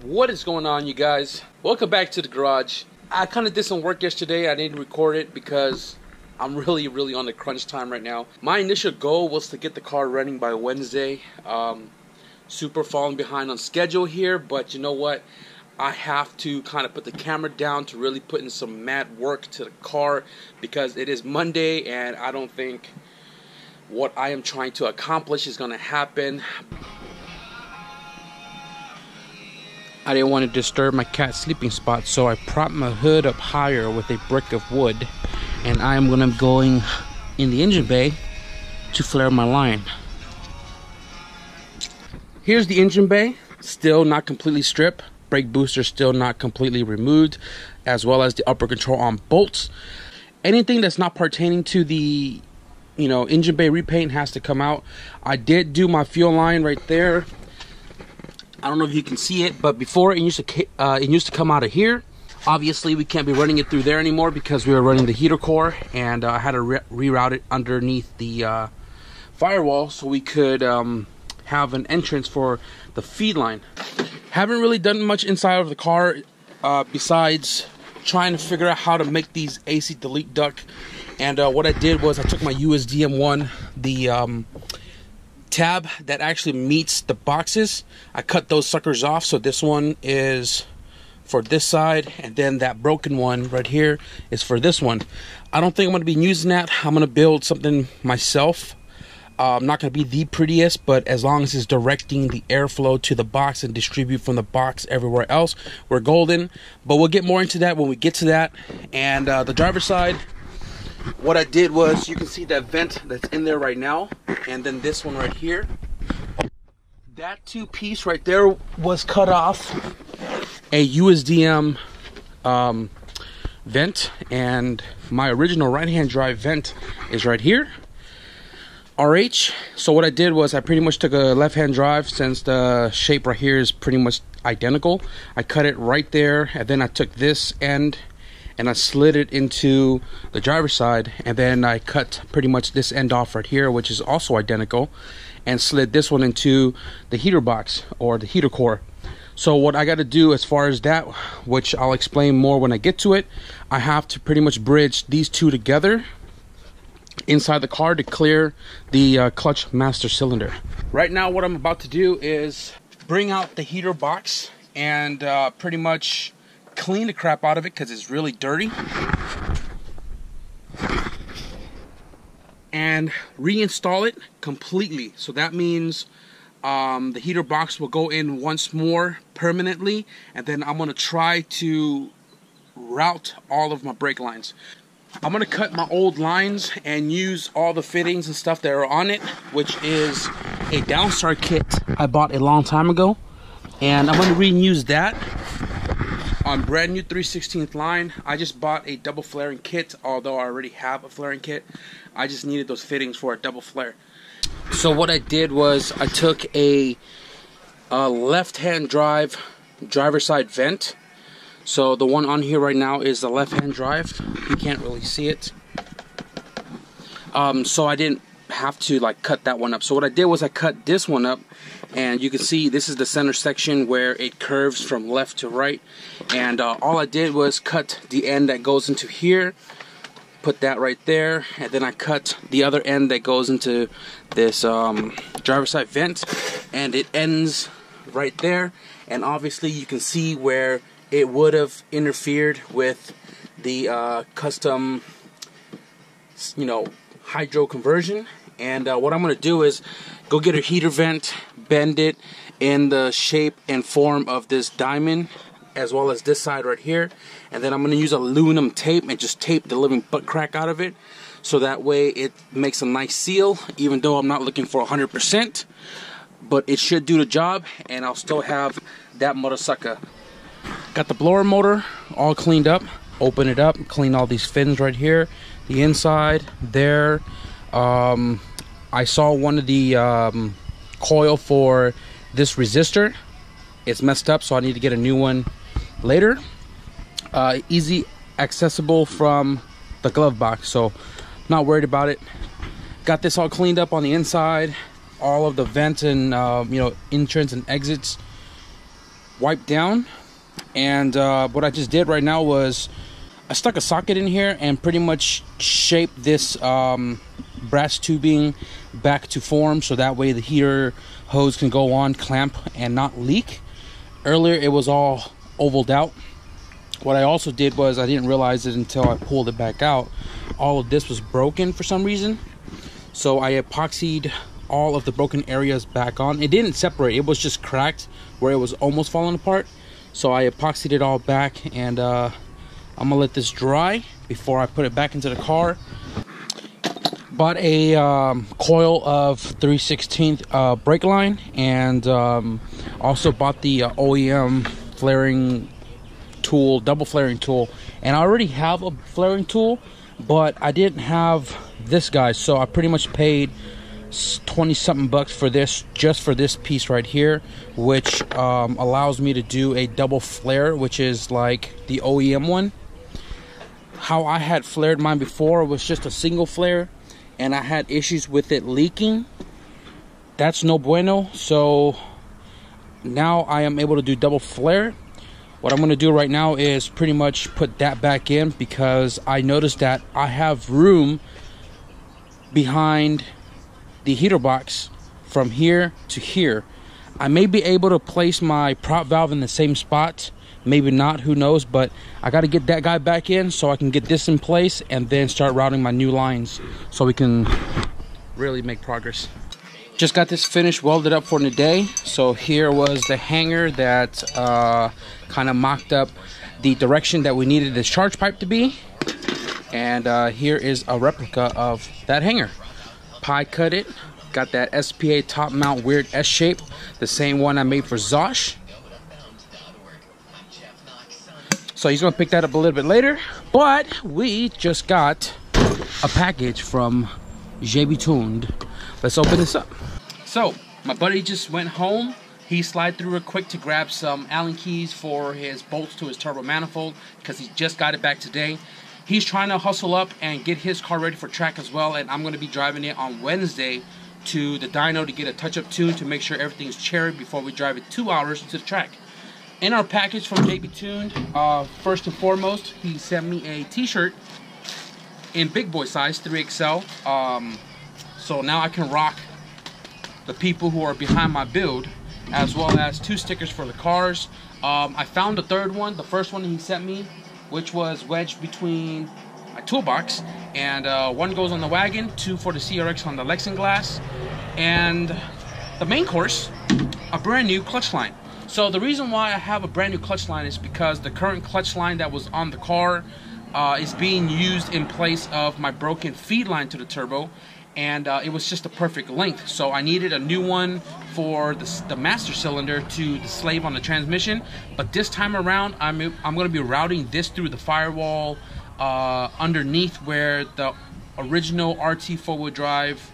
What is going on, you guys? Welcome back to the garage. I kind of did some work yesterday. I didn't record it because I'm really on the crunch time right now. My initial goal was to get the car running by Wednesday. Super falling behind on schedule here, but you know what? I have to kind of put the camera down to really put in some mad work to the car because it is Monday and I don't think what I am trying to accomplish is going to happen. I didn't want to disturb my cat's sleeping spot, so I propped my hood up higher with a brick of wood, and I am going to going in the engine bay to flare my line. Here's the engine bay, still not completely stripped. Brake booster still not completely removed, as well as the upper control arm bolts. Anything that's not pertaining to the engine bay repaint has to come out. I did do my fuel line right there. I don't know if you can see it, but before it used to come out of here. Obviously, we can't be running it through there anymore because we were running the heater core, and I had to reroute it underneath the firewall so we could have an entrance for the feed line. Haven't really done much inside of the car besides trying to figure out how to make these AC delete duct. And what I did was I took my USDM1, the tab that actually meets the boxes. I cut those suckers off, so this one is for this side, and then that broken one right here is for this one. I don't think I'm going to be using that. I'm going to build something myself. I'm not going to be the prettiest, but as long as it's directing the airflow to the box and distribute from the box everywhere else, we're golden. But we'll get more into that when we get to that. And the driver's side, what I did was, you can see that vent that's in there right now, and then this one right here. That two-piece right there was cut off a USDM vent, and my original right-hand drive vent is right here. RH. So what I did was I pretty much took a left-hand drive, since the shape right here is pretty much identical. I cut it right there, and then I took this end and I slid it into the driver's side, and then I cut pretty much this end off right here, which is also identical, and slid this one into the heater box or the heater core. So what I got to do as far as that, which I'll explain more when I get to it, I have to pretty much bridge these two together inside the car to clear the clutch master cylinder. Right now what I'm about to do is bring out the heater box and pretty much clean the crap out of it because it's really dirty, and reinstall it completely. So that means the heater box will go in once more permanently, and then I'm going to try to route all of my brake lines. I'm going to cut my old lines and use all the fittings and stuff that are on it, which is a Downstar kit I bought a long time ago, and I'm going to reuse that on brand new 3/16 line. I just bought a double flaring kit, although I already have a flaring kit. I just needed those fittings for a double flare. So what I did was I took a left-hand driver side vent. So the one on here right now is the left-hand drive. You can't really see it. So I didn't have to cut that one up. So what I did was I cut this one up, and you can see this is the center section where it curves from left to right, and all I did was cut the end that goes into here, put that right there, and then I cut the other end that goes into this driver's side vent, and it ends right there. And obviously you can see where it would have interfered with the custom hydro conversion. And what I'm going to do is go get a heater vent, bend it in the shape and form of this diamond, as well as this side right here, and then I'm going to use aluminum tape and just tape the living butt crack out of it, so that way it makes a nice seal, even though I'm not looking for 100%, but it should do the job, and I'll still have that motor sucker. Got the blower motor all cleaned up. Open it up, clean all these fins right here, the inside there. I saw one of the coil for this resistor. It's messed up, so I need to get a new one later. Easy accessible from the glove box, so not worried about it. Got this all cleaned up on the inside, all of the vents and entrance and exits wiped down. And what I just did right now was I stuck a socket in here and pretty much shaped this brass tubing back to form, so that way the heater hose can go on, clamp, and not leak. Earlier it was all ovaled out. What I also did was, I didn't realize it until I pulled it back out, all of this was broken for some reason. So I epoxied all of the broken areas back on. It didn't separate, it was just cracked where it was almost falling apart. So I epoxied it all back, and I'm gonna let this dry before I put it back into the car. Bought a coil of 3/16 brake line, and also bought the OEM flaring tool, double flaring tool. And I already have a flaring tool, but I didn't have this guy, so I pretty much paid 20 something bucks for this, just for this piece right here, which allows me to do a double flare, which is like the OEM one. How I had flared mine before was just a single flare, and I had issues with it leaking. That's no bueno. So now I am able to do double flare. What I'm going to do right now is pretty much put that back in, because I noticed that I have room behind the heater box from here to here. I may be able to place my prop valve in the same spot, maybe not, who knows, but I got to get that guy back in so I can get this in place and then start routing my new lines so we can really make progress. Just got this finished, welded up for today. So here was the hanger that kind of mocked up the direction that we needed this charge pipe to be, and here is a replica of that hanger. Pie cut it, got that SPA top mount weird S shape, the same one I made for Zosh. So he's gonna pick that up a little bit later, but we just got a package from JBTUNED. Let's open this up. So my buddy just went home. He slid through real quick to grab some Allen keys for his bolts to his turbo manifold, because he just got it back today. He's trying to hustle up and get his car ready for track as well, and I'm going to be driving it on Wednesday to the dyno to get a touch-up tune to make sure everything's cherry before we drive it 2 hours to the track. In our package from JBTUNED, first and foremost, he sent me a t-shirt in big boy size, 3XL. So now I can rock the people who are behind my build, as well as 2 stickers for the cars. I found the third one, the first one he sent me, which was wedged between my toolbox, and 1 goes on the wagon, 2 for the CRX on the Lexinglass, and the main course, a brand new clutch line. So the reason why I have a brand new clutch line is because the current clutch line that was on the car is being used in place of my broken feed line to the turbo, and it was just a perfect length. So I needed a new one for the master cylinder to the slave on the transmission. But this time around, I'm going to be routing this through the firewall underneath where the original RT 4-wheel drive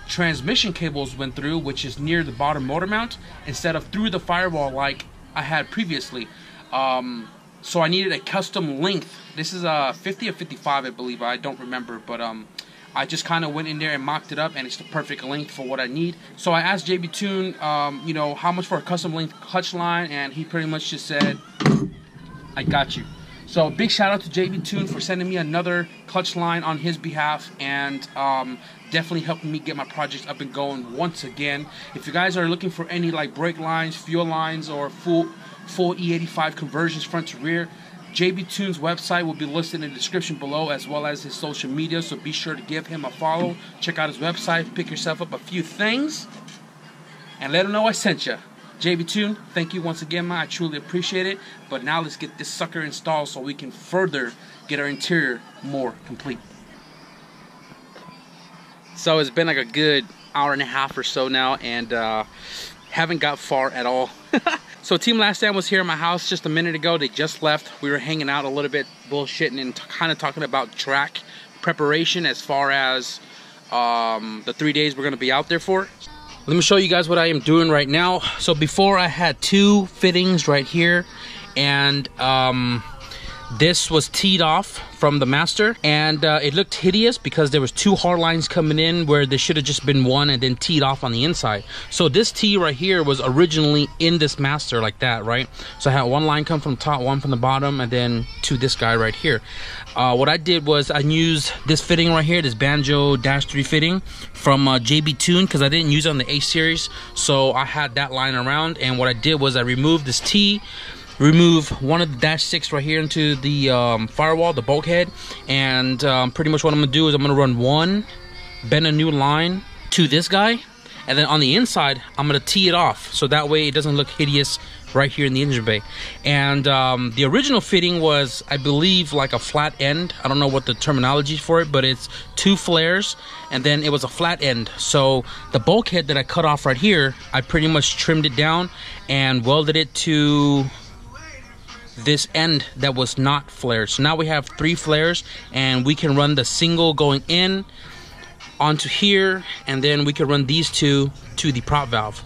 transmission cables went through, which is near the bottom motor mount, instead of through the firewall like I had previously. So I needed a custom length. This is a 50 or 55, I believe. I don't remember, but I just kind of went in there and mocked it up, and it's the perfect length for what I need. So I asked JBTUNED, you know, how much for a custom length clutch line, and he pretty much just said, I got you. So big shout out to JBTUNED for sending me another clutch line on his behalf, and definitely helping me get my projects up and going once again. If you guys are looking for any like brake lines, fuel lines, or full E85 conversions front to rear, JBTUNED's website will be listed in the description below, as well as his social media, so be sure to give him a follow. Check out his website, pick yourself up a few things, and let him know I sent you. JBTUNED, thank you once again, man. I truly appreciate it. But now let's get this sucker installed so we can further get our interior more complete. So it's been like a good hour and a half or so now, and haven't got far at all. So Team Last Stand was here at my house just a minute ago. They just left. We were hanging out a little bit, bullshitting, and kind of talking about track preparation as far as the 3 days we're going to be out there for. Let me show you guys what I am doing right now. So before I had 2 fittings right here, and This was teed off from the master, and it looked hideous because there was 2 hard lines coming in where there should have just been one and then teed off on the inside. So this tee right here was originally in this master like that, right? So I had 1 line come from the top, 1 from the bottom, and then to this guy right here. What I did was I used this fitting right here, this Banjo -3 fitting from JBTUNED, because I didn't use it on the H series, so I had that line around. And what I did was I removed this tee, remove one of the -6 right here into the firewall, the bulkhead, and pretty much what I'm gonna do is I'm gonna run 1, bend a new line to this guy, and then on the inside I'm gonna tee it off so that way it doesn't look hideous right here in the engine bay. And the original fitting was, I believe, like a flat end. I don't know what the terminology for it, but it's 2 flares and then it was a flat end. So the bulkhead that I cut off right here, I pretty much trimmed it down and welded it to this end that was not flared. So now we have 3 flares, and we can run the single going in onto here, and then we can run these 2 to the prop valve.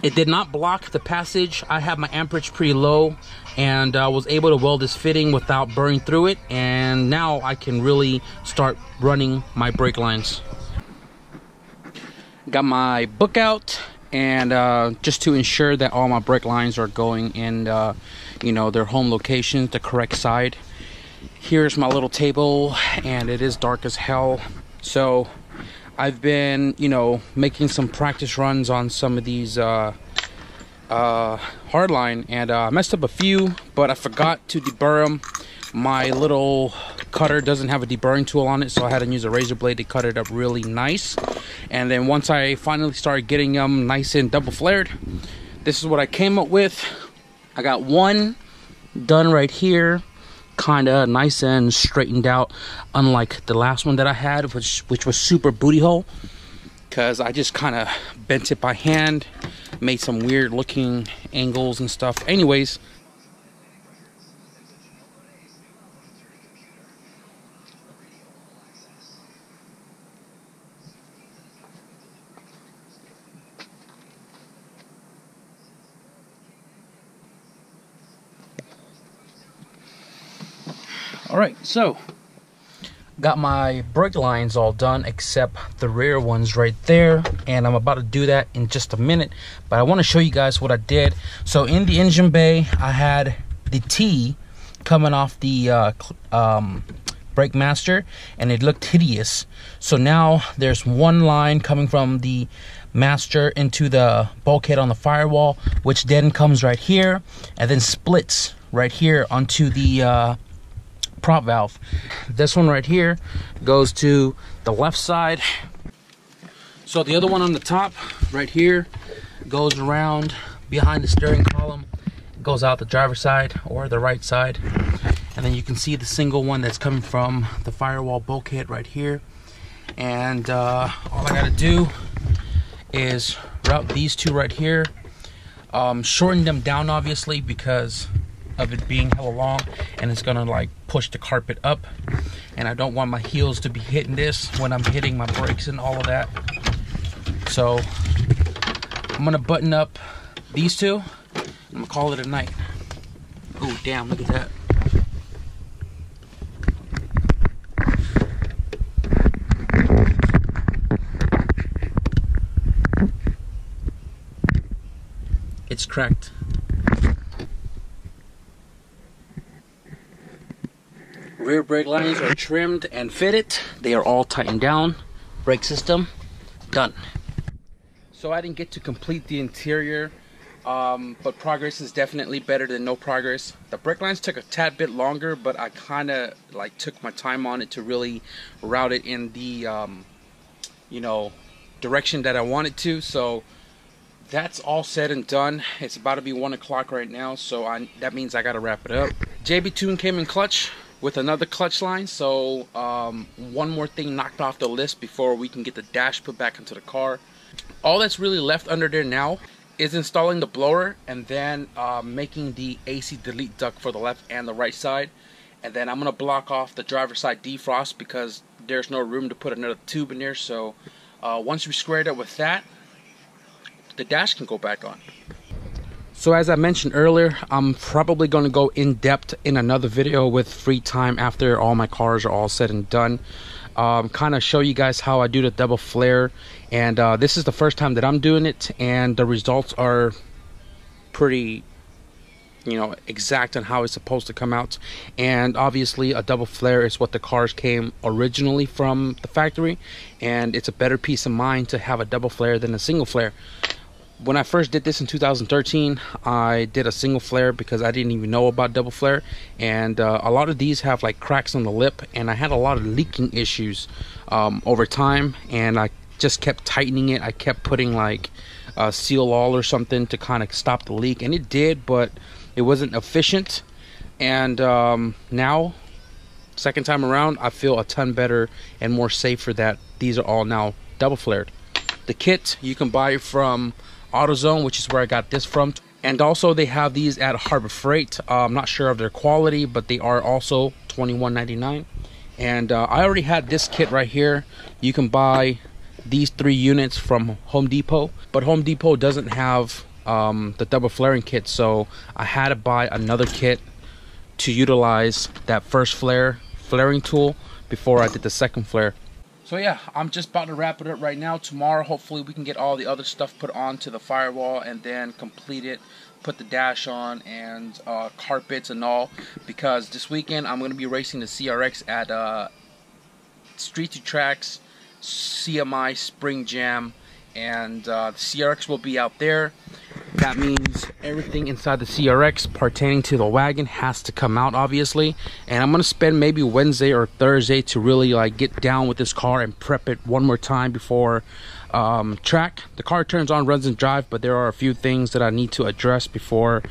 It did not block the passage. I have my amperage pretty low, and I was able to weld this fitting without burning through it, and now I can really start running my brake lines. Got my book out, and just to ensure that all my brake lines are going in you know, their home locations, the correct side. Here's my little table, and it is dark as hell, so I've been, you know, making some practice runs on some of these hardline, and I messed up a few, but I forgot to deburr them. My little cutter doesn't have a deburring tool on it, so I had to use a razor blade to cut it up really nice. And then once I finally started getting them nice and double flared, this is what I came up with. I got 1 done right here, kind of nice and straightened out, unlike the last one that I had, which was super booty hole, because I just kind of bent it by hand, made some weird looking angles and stuff. Anyways, alright, so got my brake lines all done except the rear ones right there, and I'm about to do that in just a minute, but I want to show you guys what I did. So in the engine bay, I had the T coming off the brake master, and it looked hideous. So now there's 1 line coming from the master into the bulkhead on the firewall, which then comes right here and then splits right here onto the prop valve. This one right here goes to the left side. So the other one on the top right here goes around behind the steering column, goes out the driver's side or the right side, and then you can see the single one that's coming from the firewall bulkhead right here. And all I gotta do is route these 2 right here, shorten them down obviously because of it being hella long, and it's gonna like push the carpet up, and I don't want my heels to be hitting this when I'm hitting my brakes and all of that. So I'm gonna button up these 2. I'm gonna call it a night. Oh damn, look at that. It's cracked. Rear brake lines are trimmed and fitted. They are all tightened down. Brake system done. So I didn't get to complete the interior, but progress is definitely better than no progress. The brake lines took a tad bit longer, but I kind of like took my time on it to really route it in the you know, direction that I wanted to. So that's all said and done. It's about to be 1 o'clock right now, so that means I gotta wrap it up. JBTUNED came in clutch with another clutch line, so 1 more thing knocked off the list before we can get the dash put back into the car. All that's really left under there now is installing the blower, and then making the AC delete duct for the left and the right side. And then I'm gonna block off the driver's side defrost because there's no room to put another tube in there. So once we square it up with that, the dash can go back on. So as I mentioned earlier, I'm probably going to go in depth in another video with free time after all my cars are all said and done. Kind of show you guys how I do the double flare, and this is the first time that I'm doing it, and the results are pretty, you know, exact on how it's supposed to come out. And obviously a double flare is what the cars came originally from the factory, and it's a better peace of mind to have a double flare than a single flare. When I first did this in 2013, I did a single flare because I didn't even know about double flare, and a lot of these have like cracks on the lip, and I had a lot of leaking issues over time, and I just kept tightening it. I kept putting like seal all or something to kind of stop the leak, and it did, but it wasn't efficient. And now, second time around, I feel a ton better and more safer that these are all now double flared. The kit you can buy from AutoZone, which is where I got this from, and also they have these at Harbor Freight. I'm not sure of their quality, but they are also $21.99. And I already had this kit right here. You can buy these 3 units from Home Depot, but Home Depot doesn't have the double flaring kit, so I had to buy another kit to utilize that first flaring tool before I did the second flare. So yeah, I'm just about to wrap it up right now. Tomorrow, hopefully, we can get all the other stuff put onto the firewall and then complete it, put the dash on, and carpets and all. Because this weekend, I'm going to be racing the CRX at Street to Tracks, CMI, Spring Jam, and the CRX will be out there. That means everything inside the CRX pertaining to the wagon has to come out, obviously. And I'm going to spend maybe Wednesday or Thursday to really like get down with this car and prep it one more time before track. The car turns on, runs and drive, but there are a few things that I need to address before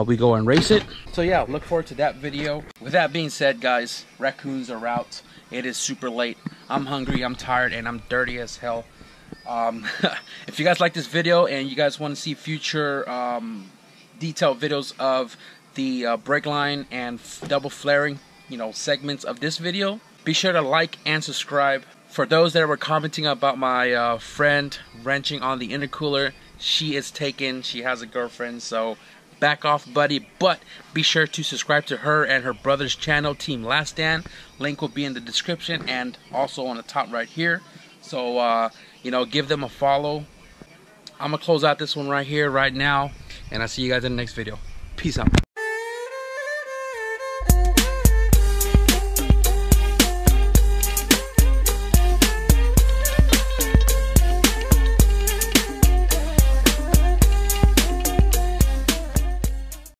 we go and race it. So yeah, look forward to that video. With that being said, guys, raccoons are out. It is super late. I'm hungry, I'm tired, and I'm dirty as hell. If you guys like this video and you guys want to see future detailed videos of the brake line and double flaring, you know, segments of this video, be sure to like and subscribe. For those that were commenting about my friend wrenching on the intercooler, she is taken. She has a girlfriend, so back off, buddy. But be sure to subscribe to her and her brother's channel, Team Last Stand. Link will be in the description and also on the top right here. So you know, give them a follow. I'm gonna close out this one right here, right now, and I'll see you guys in the next video. Peace out.